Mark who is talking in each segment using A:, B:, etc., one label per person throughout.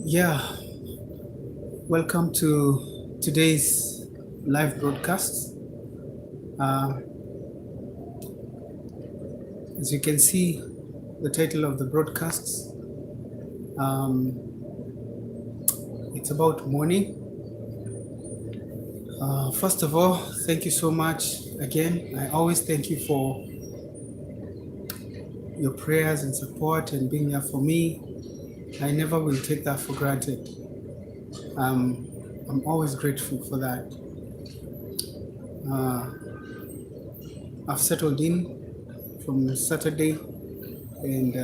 A: Yeah, welcome to today's live broadcast. Uh, as you can see, the title of the broadcasts, um, it's about mourning. First of all, thank you so much again. I always thank you for your prayers and support and being there for me. I never will take that for granted. Um, I'm always grateful for that. Uh, I've settled in from Saturday and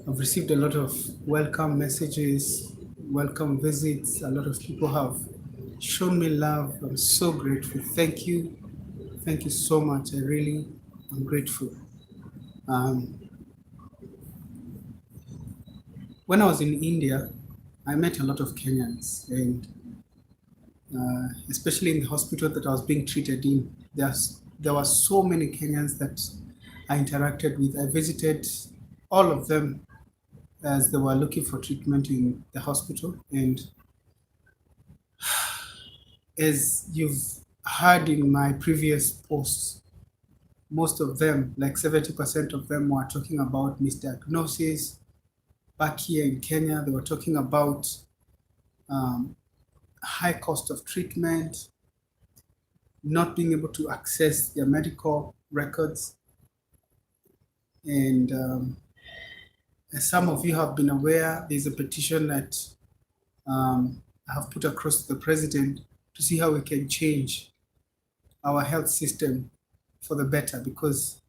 A: I've received a lot of welcome messages, welcome visits. A lot of people have shown me love. I'm so grateful. Thank you. Thank you so much. I really am grateful. Um, when I was in India, I met a lot of Kenyans, and especially in the hospital that I was being treated in, there were so many Kenyans that I interacted with. I visited all of them as they were looking for treatment in the hospital. And as you've heard in my previous posts, most of them, like 70% of them, were talking about misdiagnosis. Back here in Kenya, they were talking about um, high cost of treatment, not being able to access their medical records. And as some of you have been aware, there's a petition that I have put across to the president to see how we can change our health system for the better, because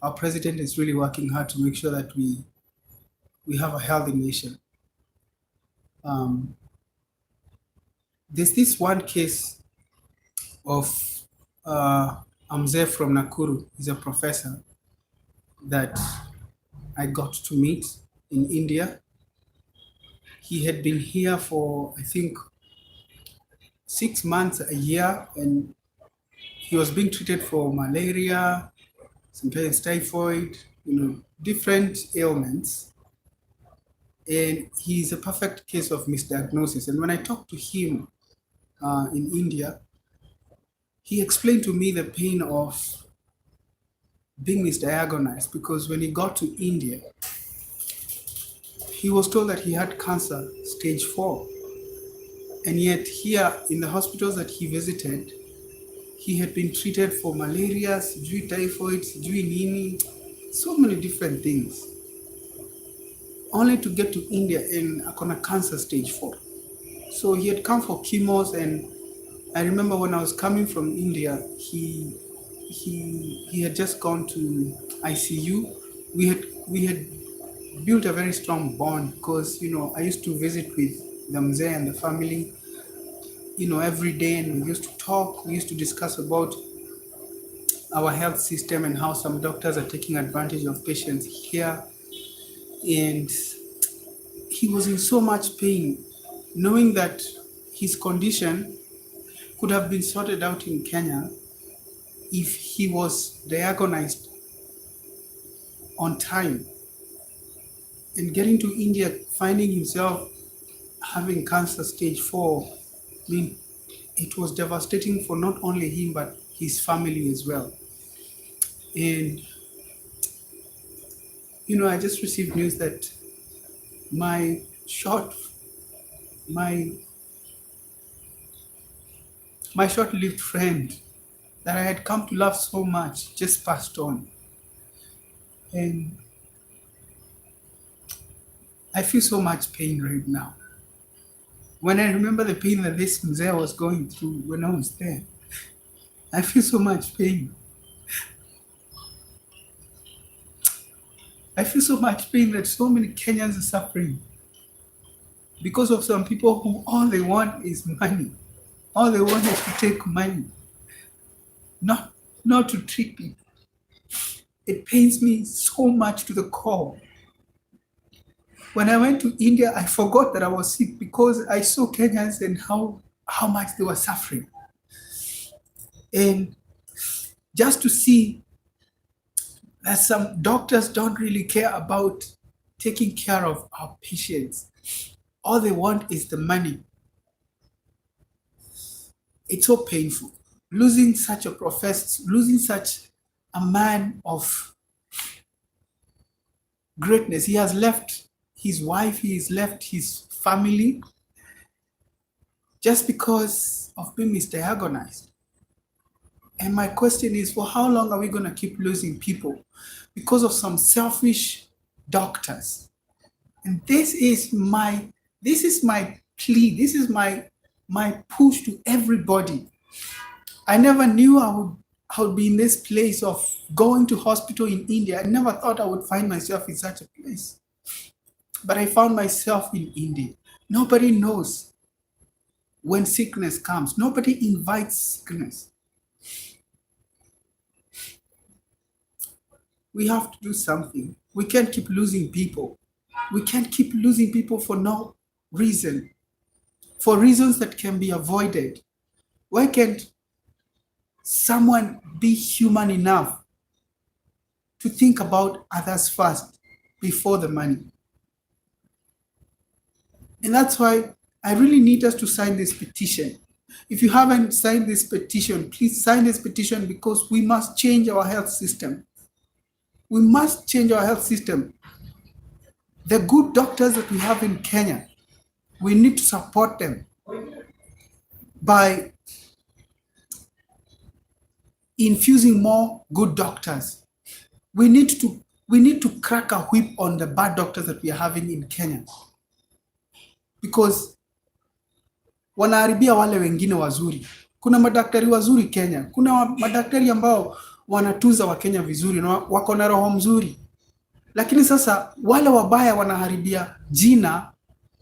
A: our president is really working hard to make sure that we have a healthy nation. Um, there's this one case of Amze from Nakuru. He's a professor that I got to meet in India. He had been here for, I think, 6 months, a year, and he was being treated for malaria, sometimes typhoid, different ailments. And he's a perfect case of misdiagnosis. And when I talked to him in India, he explained to me the pain of being misdiagnosed, because when he got to India, he was told that he had cancer stage 4. And yet here in the hospitals that he visited, he had been treated for malaria, sijui typhoid, sijui nini, so many different things, only to get to India and akona cancer stage 4. So he had come for chemos, and I remember when I was coming from India, he had just gone to ICU. We had built a very strong bond, because I used to visit with the mzee and the family, every day, and we used to talk. We used to discuss about our health system and how some doctors are taking advantage of patients here. And he was in so much pain, knowing that his condition could have been sorted out in Kenya if he was diagnosed on time. And getting to India, finding himself having cancer stage 4, I mean, it was devastating for not only him, but his family as well. And, I just received news that my short, my, my short-lived friend that I had come to love so much just passed on. And I feel so much pain right now. When I remember the pain that this mzee was going through when I was there, I feel so much pain. I feel so much pain that so many Kenyans are suffering because of some people who all they want is money. All they want is to take money, not, not to treat people. It pains me so much to the core. When I went to India, I forgot that I was sick, because I saw Kenyans and how much they were suffering. And just to see that some doctors don't really care about taking care of our patients. All they want is the money. It's so painful. Losing such a professor, losing such a man of greatness. He has left his wife, he has left his family just because of being misdiagnosed. And my question is, for how long are we going to keep losing people because of some selfish doctors? And this is my plea, this is my push to everybody. I never knew I would be in this place of going to hospital in India. I never thought I would find myself in such a place. But I found myself in India. Nobody knows when sickness comes. Nobody invites sickness. We have to do something. We can't keep losing people. We can't keep losing people for no reason, for reasons that can be avoided. Why can't someone be human enough to think about others first before the money? And that's why I really need us to sign this petition. If you haven't signed this petition, please sign this petition, because we must change our health system. We must change our health system. The good doctors that we have in Kenya, we need to support them by infusing more good doctors. We need to crack a whip on the bad doctors that we are having in Kenya, because wanaharibia wale wengine wazuri. Kuna madaktari wazuri Kenya. Kuna madaktari ambao wanatuza wa Kenya vizuri na wako na roho mzuri. Lakini sasa wale wabaya wanaharibia jina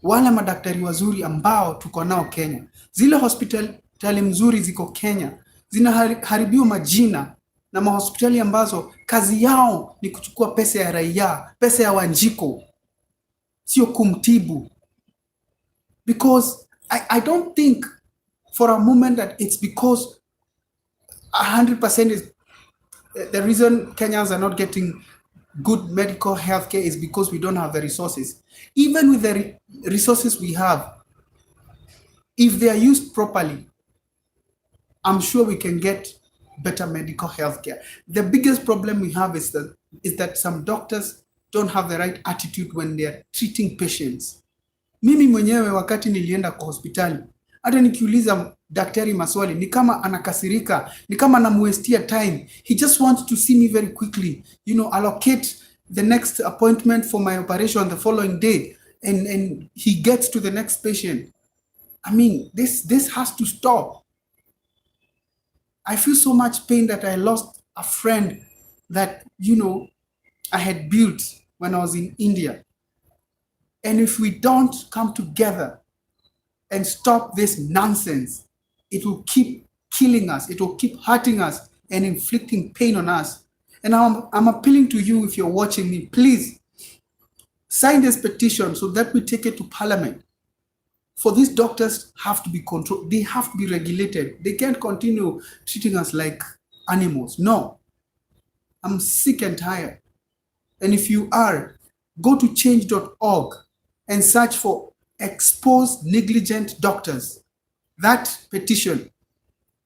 A: wale madaktari wazuri ambao tuko nao Kenya. Zile hospitali mzuri ziko Kenya zinaharibiwa majina na mahospitali ambazo kazi yao ni kuchukua pesa ya raia, pesa ya Wanjiko, sio kumtibu. Because I don't think for a moment that it's because 100% is the reason Kenyans are not getting good medical health care is because we don't have the resources. Even with the resources we have, if they are used properly, I'm sure we can get better medical health care. The biggest problem we have is that some doctors don't have the right attitude when they are treating patients. Mimi mwenyewe wakati nilienda kwa hospitali, hata nikiuliza daktari maswali, ni kama anakasirika, ni kama anamuestia time. He just wants to see me very quickly, allocate the next appointment for my operation the following day, and he gets to the next patient. I mean, this has to stop. I feel so much pain that I lost a friend that, I had built when I was in India. And if we don't come together and stop this nonsense, it will keep killing us. It will keep hurting us and inflicting pain on us. And I'm appealing to you, if you're watching me, please sign this petition so that we take it to Parliament. For these doctors have to be controlled. They have to be regulated. They can't continue treating us like animals. No. I'm sick and tired. And if you are, go to change.org and search for expose negligent doctors. That petition.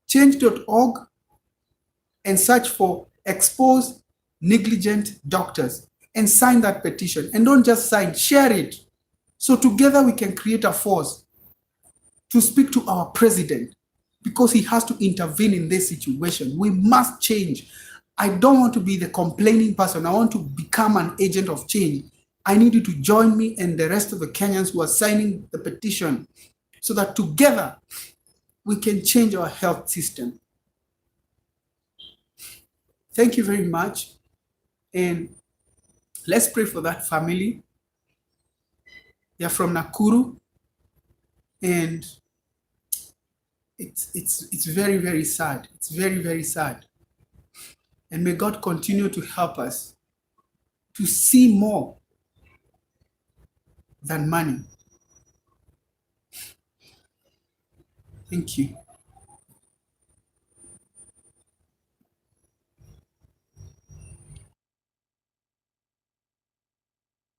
A: Change.org and search for expose negligent doctors and sign that petition. And don't just sign, share it. So together we can create a force to speak to our president, because he has to intervene in this situation. We must change. I don't want to be the complaining person. I want to become an agent of change. I need you to join me and the rest of the Kenyans who are signing the petition so that together we can change our health system. Thank you very much. And let's pray for that family. They're from Nakuru, and it's very, very sad. It's very, very sad. And may God continue to help us to see more than money. Thank you.